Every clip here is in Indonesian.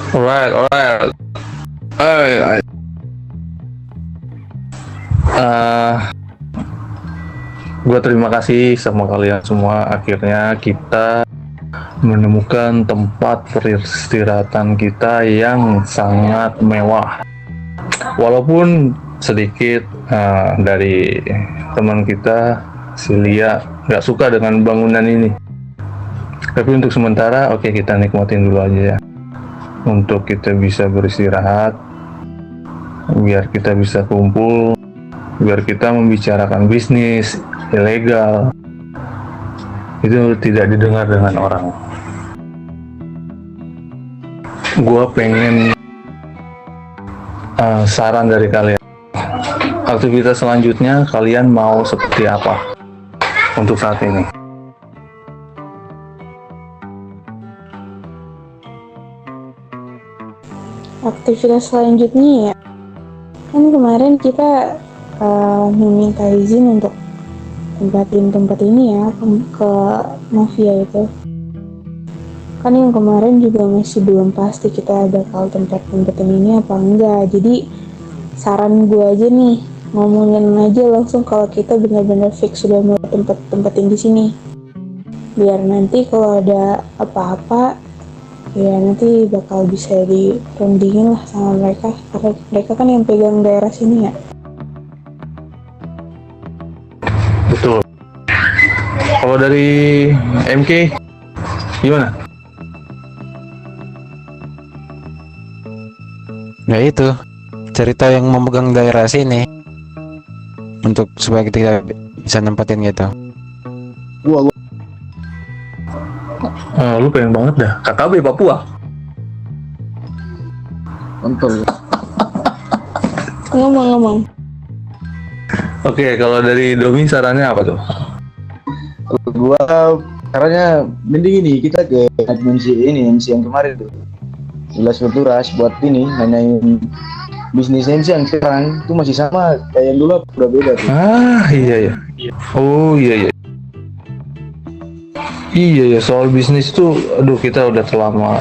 Alright, alright. Eh, uh, gue terima kasih sama kalian semua. Akhirnya kita menemukan tempat peristirahatan kita yang sangat mewah. Walaupun sedikit dari teman kita, si Lia, nggak suka dengan bangunan ini. Tapi untuk sementara, oke, kita nikmatin dulu aja ya. Untuk kita bisa beristirahat, biar kita bisa kumpul, biar kita membicarakan bisnis ilegal itu tidak didengar dengan orang. Gua pengen saran dari kalian. Aktivitas selanjutnya kalian mau seperti apa untuk saat ini? Aktivitas selanjutnya ya, kan kemarin kita meminta izin untuk tempatin tempat ini ya ke Mafia itu. Kan yang kemarin juga masih belum pasti kita bakal tempatin ini apa enggak. Jadi saran gue aja nih, ngomongin aja langsung kalau kita benar-benar fix sudah mau tempatin di sini. Biar nanti kalau ada apa-apa ya nanti bakal bisa dirundingin lah sama mereka, karena mereka kan yang pegang daerah sini ya. Betul. Kalau dari MK gimana? Ya itu cerita yang memegang daerah sini untuk supaya kita bisa nempatin gitu. Lu pengen banget dah KKB Papua. Kontol. Ngomong-ngomong, Oke, kalau dari Domi sarannya apa tuh? Kalau gua caranya mending ini kita ke MC yang kemarin tuh. Jelas Venturas buat ini nanyain bisnis MC yang sekarang itu masih sama kayak yang dulu, udah beda tuh. Iya ya. Oh iya ya. Iya ya, soal bisnis tuh, aduh, kita udah terlama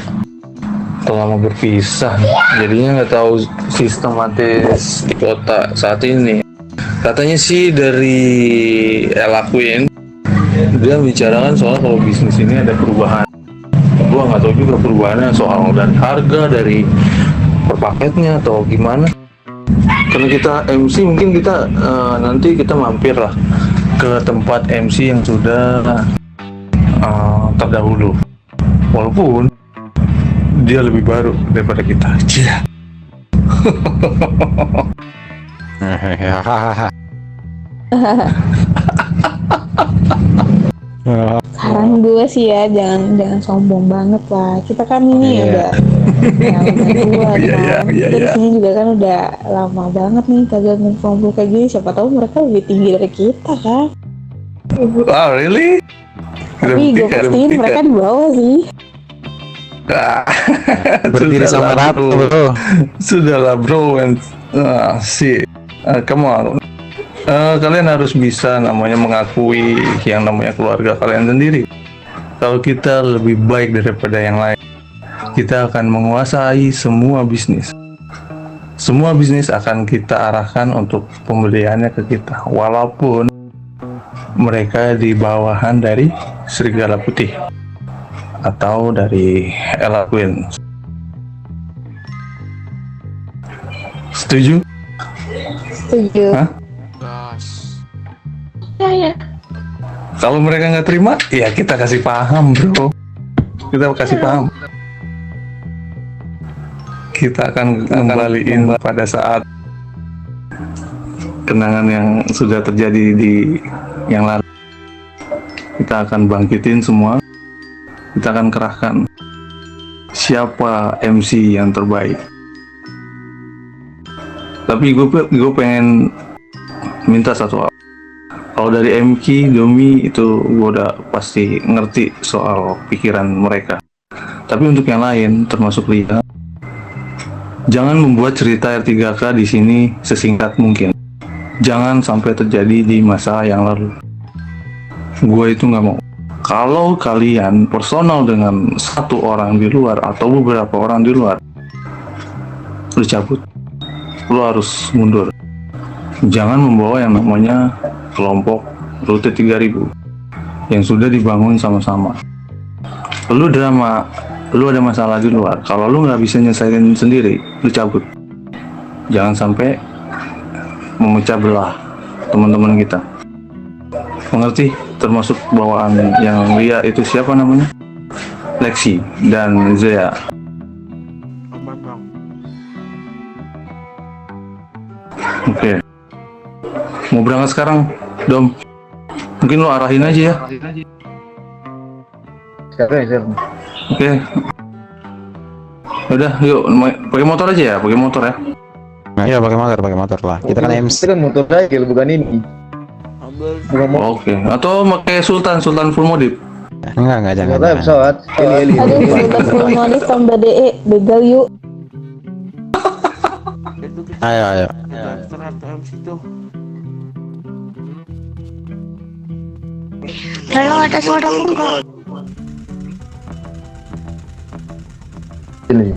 berpisah. Jadinya nggak tahu sistematis di kota saat ini. Katanya sih dari Ella Queen, dia bicarakan soal kalau bisnis ini ada perubahan. Gua nggak tahu juga perubahannya soal dari harga, dari per paketnya atau gimana. Karena kita MC, mungkin kita nanti kita mampir lah ke tempat MC yang sudah terdahulu, walaupun dia lebih baru daripada kita. Cia. saran gue sih ya jangan sombong banget lah. Kita kan ini udah pengalaman tua kan. Kita di sini juga kan udah lama banget nih kagak ngumpul kayak gini. Siapa tahu mereka lebih tinggi dari kita kan. Wow, really? Tapi gue pastiin mereka di bawah sih. Berdiri sama rata bro. Sudahlah bro, come on. Kalian harus bisa namanya mengakui yang namanya keluarga kalian sendiri. Kalau kita lebih baik daripada yang lain, kita akan menguasai semua bisnis. Semua bisnis akan kita arahkan untuk pembeliannya ke kita, walaupun mereka di bawahan dari Serigala Putih atau dari Ella Queen. Setuju? Setuju. Hah? Ya. Kalau mereka nggak terima, ya kita kasih paham bro. Kita kasih paham. Kita akan kembaliin pada saat kenangan yang sudah terjadi di yang lalu. Kita akan bangkitin semua. Kita akan kerahkan siapa MC yang terbaik. Tapi gue pengen minta satu hal. Kalau dari MK, Domi itu gue udah pasti ngerti soal pikiran mereka. Tapi untuk yang lain, termasuk Lia, jangan membuat cerita R3K di sini sesingkat mungkin. Jangan sampai terjadi di masa yang lalu. Gue itu nggak mau. Kalau kalian personal dengan satu orang di luar atau beberapa orang di luar, lu cabut, lu harus mundur. Jangan membawa yang namanya kelompok rute 3000 yang sudah dibangun sama-sama. Lu drama, lu ada masalah di luar, kalau lu nggak bisa nyelesain sendiri, lu cabut. Jangan sampai memecah belah teman-teman kita. Mengerti? Termasuk bawaan yang lihat itu siapa namanya? Lexi dan Zea. Oke. Mau berangkat sekarang, Dom? Mungkin lo arahin aja ya. Sekarang. Oke. Udah, yuk pakai motor aja ya, pakai motor ya. Nah, iya pakai motor lah. Kita kan MC. Kita kan motor cycle bukan ini. Bukan motor. Oke. Atau pakai Sultan full modif. Enggak jangan. Motor pesawat. Heli. Aduh, kita full modif tambah DE, begal yuk. Ayo. Halo, ada suaraku nggak? Ini.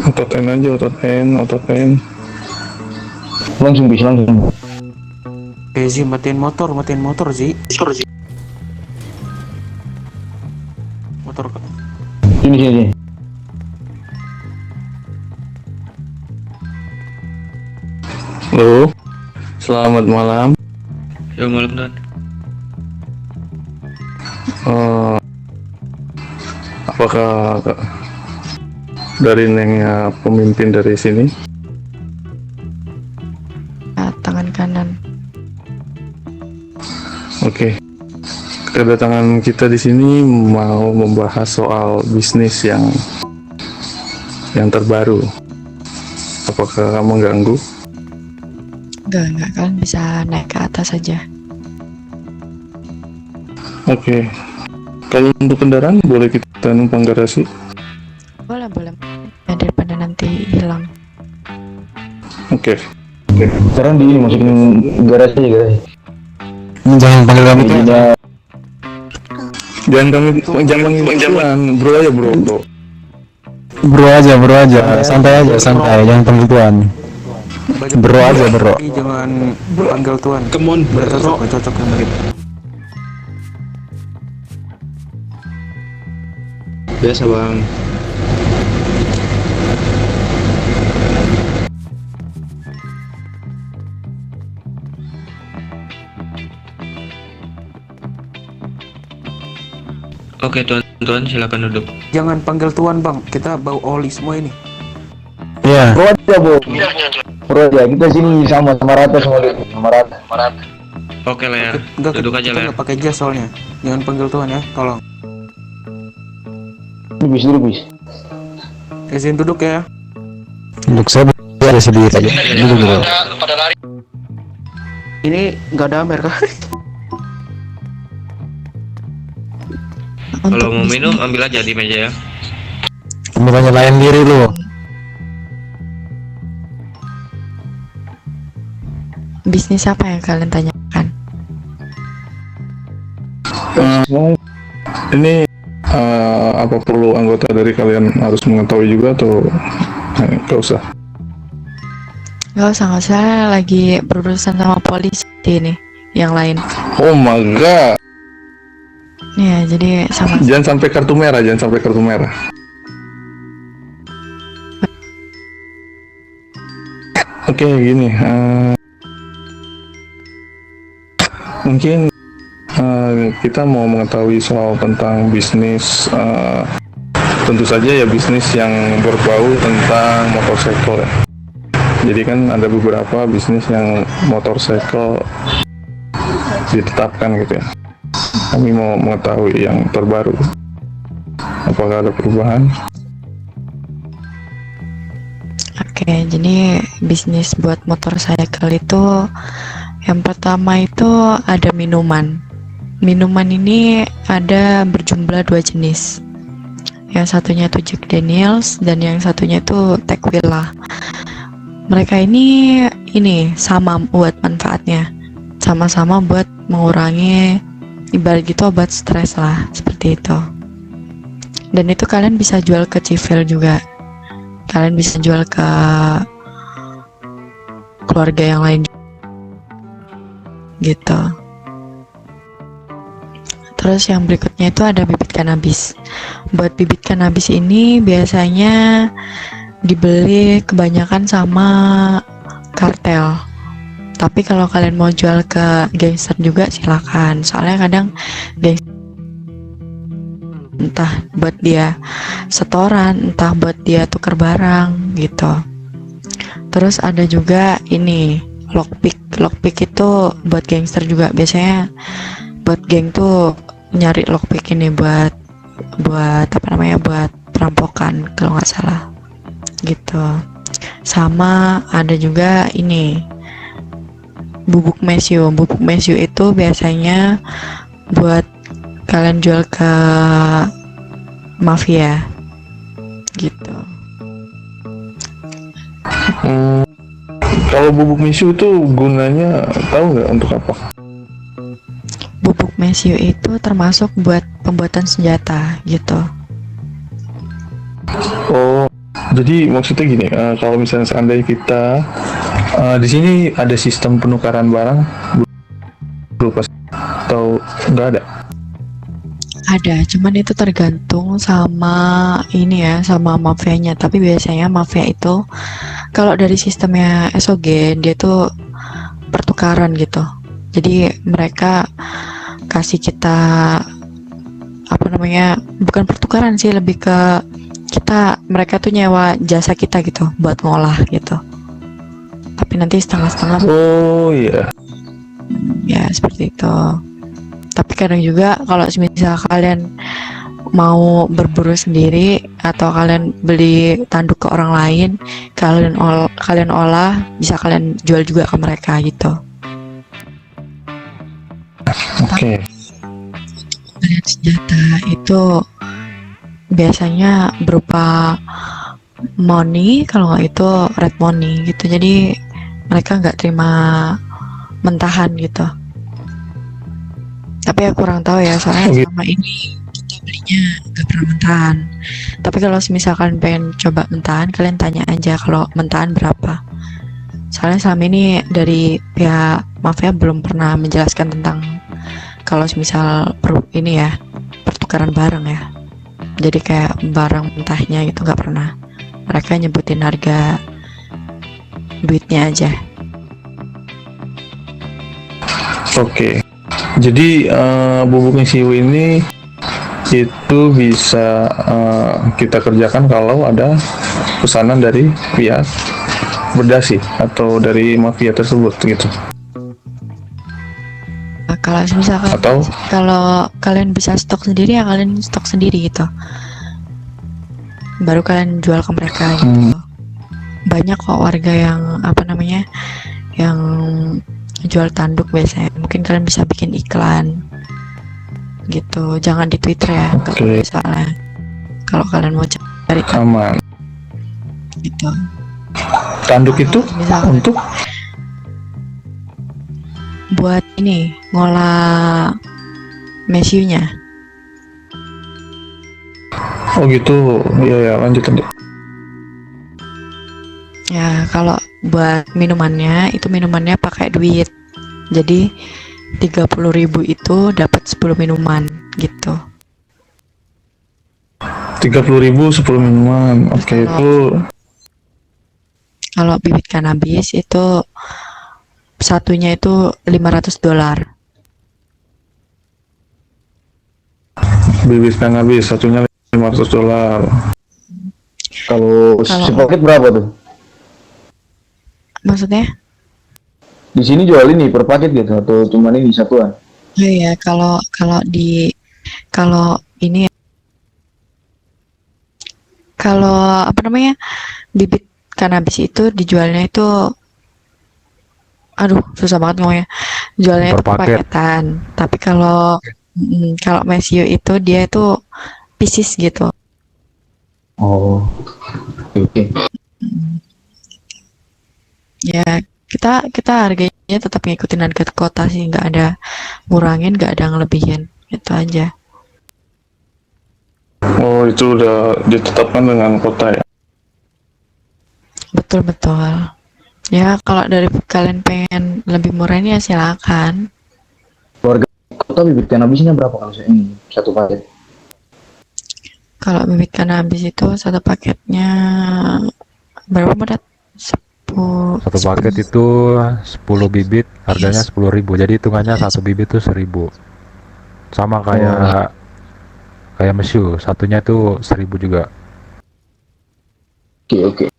Ototen aja, ototen. Langsung. Zi matiin motor Zi. Motor. Sini. Halo. Selamat malam. Ya malam Don. Apakah dari Nengnya pemimpin dari sini? Tangan kanan. Oke. Kedatangan kita di sini mau membahas soal bisnis yang terbaru. Apakah kamu mengganggu? Enggak, kalian bisa naik ke atas saja. Oke. Kalau untuk kendaraan boleh kita numpang garasi? Boleh. Ya, daripada nanti hilang. Oke. Sekarang di ini masukin garasi aja guys. Jangan panggil kami tuh. Jangan jangan bro aja bro. Bro aja. Santai, jangan panggil tuan. Bro aja. Jangan panggil tuan. Kemon Cocok sama kita. biasa bang. Oke tuan silakan duduk. Jangan panggil tuan bang, kita bau oli semua ini. Iya. Bro aja, kita sini sama rata semua gitu. Sama rata. Oke Ler, Enggak, duduk aja kita Ler. nggak pakai jas soalnya. Jangan panggil tuan ya, tolong. Duduk bis. Izin duduk ya. Untuk saya ada sendiri aja. Dulu. Ini nggak ada Amer kah? Kalau mau minum ambil aja di meja ya. Kamu tanya lain diri lu. Bisnis apa yang kalian tanyakan? Ini apa perlu anggota dari kalian harus mengetahui juga atau nggak usah? Nggak usah, lagi berurusan sama polisi ini, yang lain. Oh my god. Ya, jadi sama. Jangan sampai kartu merah. Oke, gini. Mungkin kita mau mengetahui soal tentang bisnis. Tentu saja ya bisnis yang berbau tentang motorcycle ya. Jadi kan ada beberapa bisnis yang motorcycle ditetapkan gitu ya. Kami mau mengetahui yang terbaru. Apakah ada perubahan? Oke, jadi bisnis buat motorcycle itu yang pertama itu ada minuman. Minuman ini ada berjumlah 2 jenis. yang satunya itu Jack Daniels, dan yang satunya itu Tequila. Mereka ini sama buat manfaatnya, sama-sama buat mengurangi, ibarat gitu obat stres lah, seperti itu. Dan itu kalian bisa jual ke civil juga, kalian bisa jual ke keluarga yang lain gitu. Terus yang berikutnya itu ada bibit kanabis. Buat bibit kanabis ini biasanya dibeli kebanyakan sama kartel. Tapi kalau kalian mau jual ke gangster juga silakan. Soalnya kadang gangster entah buat dia setoran, entah buat dia tuker barang gitu. Terus ada juga ini lockpick. Lockpick itu buat gangster juga. Biasanya buat geng tuh nyari lockpick ini buat buat perampokan kalau nggak salah gitu. Sama ada juga ini bubuk mesiu. Bubuk mesiu itu biasanya buat kalian jual ke mafia gitu. Kalau bubuk mesiu itu gunanya tahu nggak untuk apa? Bubuk mesiu itu termasuk buat pembuatan senjata gitu. Oh, jadi maksudnya gini, kalau misalnya seandainya kita di sini ada sistem penukaran barang berupa atau nggak ada? Ada, cuman itu tergantung sama ini ya, sama mafianya. Tapi biasanya mafia itu kalau dari sistemnya SOG dia tuh pertukaran gitu. Jadi mereka kasih kita bukan pertukaran sih, lebih ke mereka tuh nyewa jasa kita gitu buat ngolah gitu. Tapi nanti setengah-setengah. Oh iya. Ya seperti itu. Tapi kadang juga kalau misal kalian mau berburu sendiri atau kalian beli tanduk ke orang lain, kalian olah, bisa kalian jual juga ke mereka gitu. Oke. Kalian senjata itu biasanya berupa money, kalau nggak itu red money gitu. Jadi mereka nggak terima mentahan gitu. Tapi aku kurang tahu ya, soalnya selama ini kita belinya nggak pernah mentahan. Tapi kalau misalkan pengen coba mentahan, kalian tanya aja kalau mentahan berapa. Soalnya selama ini dari pihak mafia belum pernah menjelaskan tentang kalau misal pertukaran barang ya. Jadi kayak barang mentahnya gitu nggak pernah. Mereka nyebutin harga duitnya aja. Oke. Jadi bubuk mesiu ini itu bisa kita kerjakan kalau ada pesanan dari pihak berdasi atau dari mafia tersebut gitu. Kalau misalkan kalau kalian bisa stok sendiri ya kalian stok sendiri gitu. Baru kalian jual ke mereka gitu. Banyak kok warga yang yang jual tanduk biasanya. Mungkin kalian bisa bikin iklan gitu. Jangan di Twitter ya, kalau misalnya kalau kalian mau cari aman gitu. Tanduk itu misalkan untuk buat ini ngolah mesiunya. Oh gitu. Iya ya, lanjut. Ya, kalau buat minumannya pakai duit. Jadi 30.000 itu dapat 10 minuman gitu. 30.000 10 minuman. Oke, itu kalau bibit kanabis itu satunya itu $500. bibit kanabis satunya $500. Kalau sepaket berapa tuh? Maksudnya? Di sini jual ini per paket gitu atau cuman ini satuan? Oh iya, kalau ini bibit kanabis itu dijualnya itu susah banget ngomongnya. Jualnya itu per paketan. Tapi kalau mesiu itu dia itu pieces gitu. Oh, oke. Ya, kita harganya tetap ngikutin harga kota sih, nggak ada ngurangin, nggak ada ngelebihin, itu aja. Oh, itu udah ditetapkan dengan kota ya. Betul betul. Ya, kalau dari kalian pengen lebih murah ini ya silakan. Keluarga kota bibit kanabisnya berapa kalau saya ini satu paket? Kalau bibit cannabis itu satu paketnya berapa berat? 10 Satu paket itu 10 bibit, harganya 10.000. Jadi hitungannya satu bibit itu 1.000. Sama kayak Mesyu, satunya itu 1.000 juga. Oke.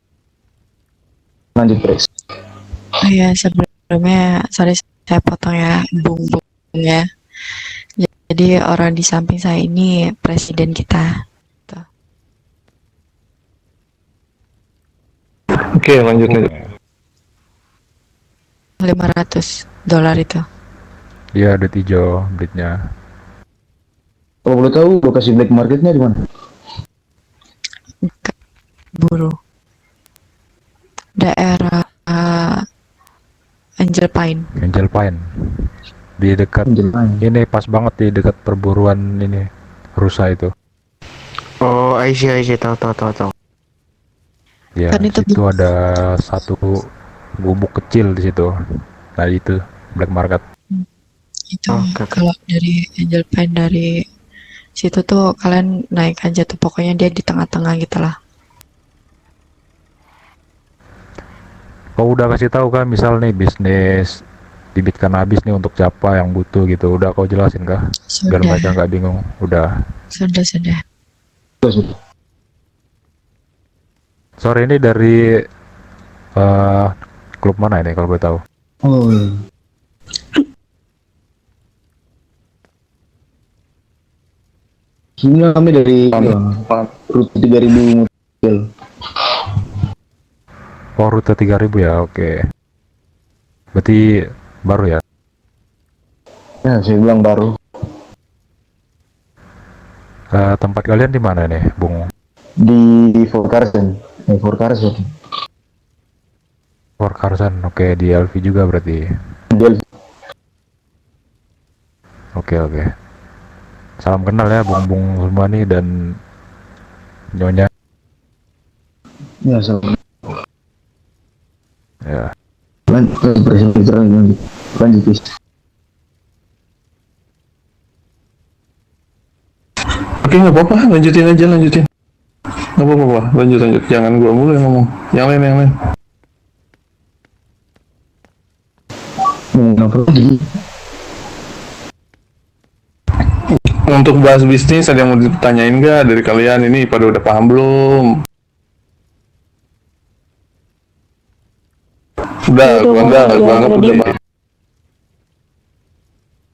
Lanjut, Pres. Oh ya, sebelumnya sorry saya potong ya, Bung ya. Jadi orang di samping saya ini presiden kita. Tuh. Oke, lanjut. 500 dolar itu. Dia ada hijau bibitnya. Kalau boleh tahu lokasi black marketnya di mana? Buru. Daerah Angel Pine. Angel Pine. Di dekat ini pas banget di dekat perburuan ini rusa itu. Oh, I see, tahu. Ya, Kan itu situ ada satu gubuk kecil di situ. Nah, itu black market. Itu Oke. kalau dari Angel Pine dari situ tuh kalian naik aja tuh, pokoknya dia di tengah-tengah gitu lah. Kau udah kasih tahu kan misal nih bisnis bibit cannabis nih untuk siapa yang butuh gitu. Udah kau jelasin kah? Biar Sudah, mereka nggak bingung. Udah. sudah. Sore ini dari klub mana ini kalau boleh tahu? Oh, iya. Sebenarnya kami dari rute 3000 mobil. Oh, rute 3.000 ya, oke. Berarti baru ya? Ya, saya bilang baru. Tempat kalian di mana nih, Bung? Di Fort Carson. Fort Carson. Fort Carson, oke, di LV juga berarti. Dia Oke. Salam kenal ya, Bung semua nih dan Nyonya. ya sama. Ya, Lanjut, Bis. Oke, nggak apa-apa, lanjutin aja. Nggak apa-apa, lanjut. Jangan gua mulu yang ngomong. Yang lain. Ngomong apa lagi? Untuk bahas bisnis, ada yang mau ditanyain nggak dari kalian? Ini pada udah paham belum? Udah, Udah, gua anggap udah udah di- paham.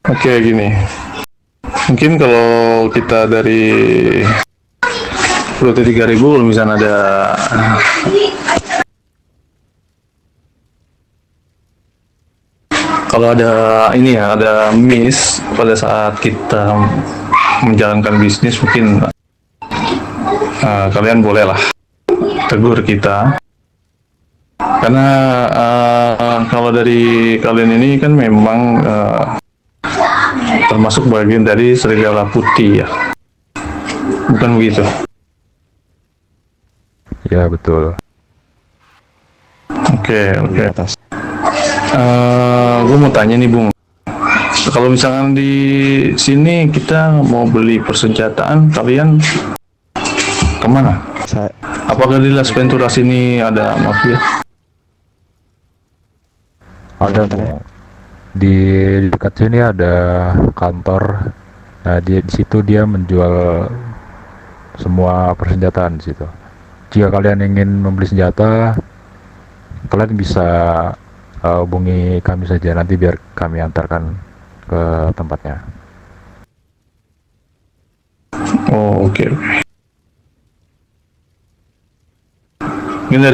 Oke, gini. Mungkin kalau kita dari rute 3000, kalau misalnya ada miss pada saat kita menjalankan bisnis, mungkin kalian bolehlah tegur kita, karena kalau dari kalian ini kan memang termasuk bagian dari serigala putih ya, bukan begitu? ya betul. Oke. Gue mau tanya nih, Bung. Kalau misalkan di sini kita mau beli persenjataan, kalian kemana? Apakah di Las Venturas ini ada mafia? Ada Bung. Di dekat sini ada kantor. Nah, di situ dia menjual semua persenjataan di situ. Jika kalian ingin membeli senjata, kalian bisa hubungi kami saja, nanti biar kami antarkan ke tempatnya. Oh, oke. Ini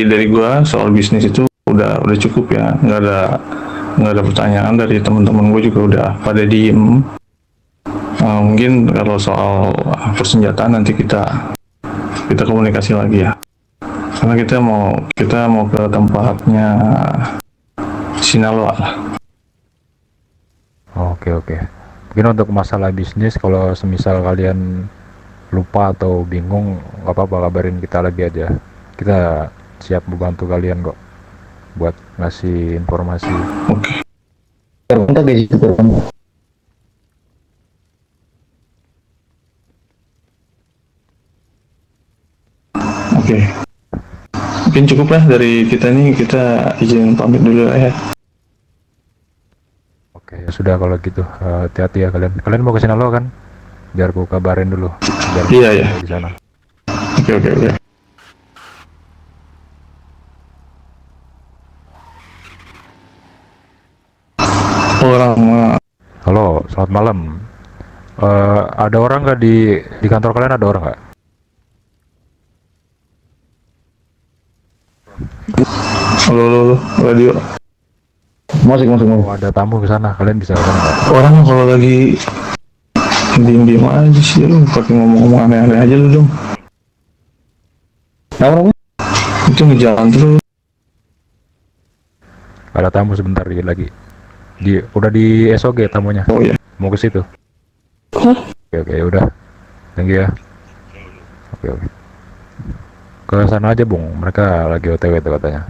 dari gua soal bisnis itu udah cukup ya. Nggak ada pertanyaan dari teman-teman gue juga udah pada diem. Mungkin kalau soal persenjataan nanti kita kita komunikasi lagi ya. Karena kita mau ke tempatnya Sinaloa lah. Oke oke. Mungkin untuk masalah bisnis, kalau semisal kalian lupa atau bingung, nggak apa-apa, kabarin kita lagi aja. Kita siap membantu kalian kok buat ngasih informasi. Oke. Kontak ya situ kamu. Oke. Mungkin cukup lah dari kita nih, kita izin pamit dulu lah ya. Oke, ya sudah kalau gitu. Hati-hati ya kalian. Kalian mau ke Sinaloa kan? Biar aku kabarin dulu. Biar Iya, iya. di sana. Oke, oke, oke. Orang Halo, selamat malam. Ada orang nggak di kantor kalian, ada orang nggak? halo, halo, radio. Masuk. Oh, ada tamu ke sana. Kalian bisa ke sana nggak? Orang kalau lagi diem aja sih, lu pakai ngomong-ngomong aneh-aneh aja lu dong. Nah, orang Itu ngejalan terus. Ada tamu sebentar lagi. Udah di SOG tamunya. Oh ya. Mau ke situ. Hah? Oke, ya udah. Thank you ya. Oke. Ke sana aja, Bung. Mereka lagi OTW tuh katanya.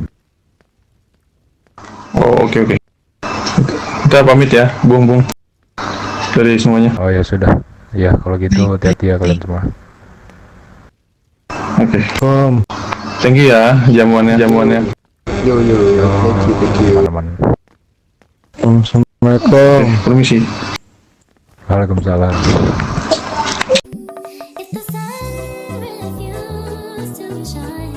Oh, oke, oke. Kita pamit ya, Bung. Dari semuanya. Oh ya sudah. Ya, kalau gitu hati-hati ya kalian semua. Oke. Thank you ya jamuannya. yo. Thank you. Teman-teman. Assalamualaikum. Permisi. Waalaikumsalam. If the sun refused to shine,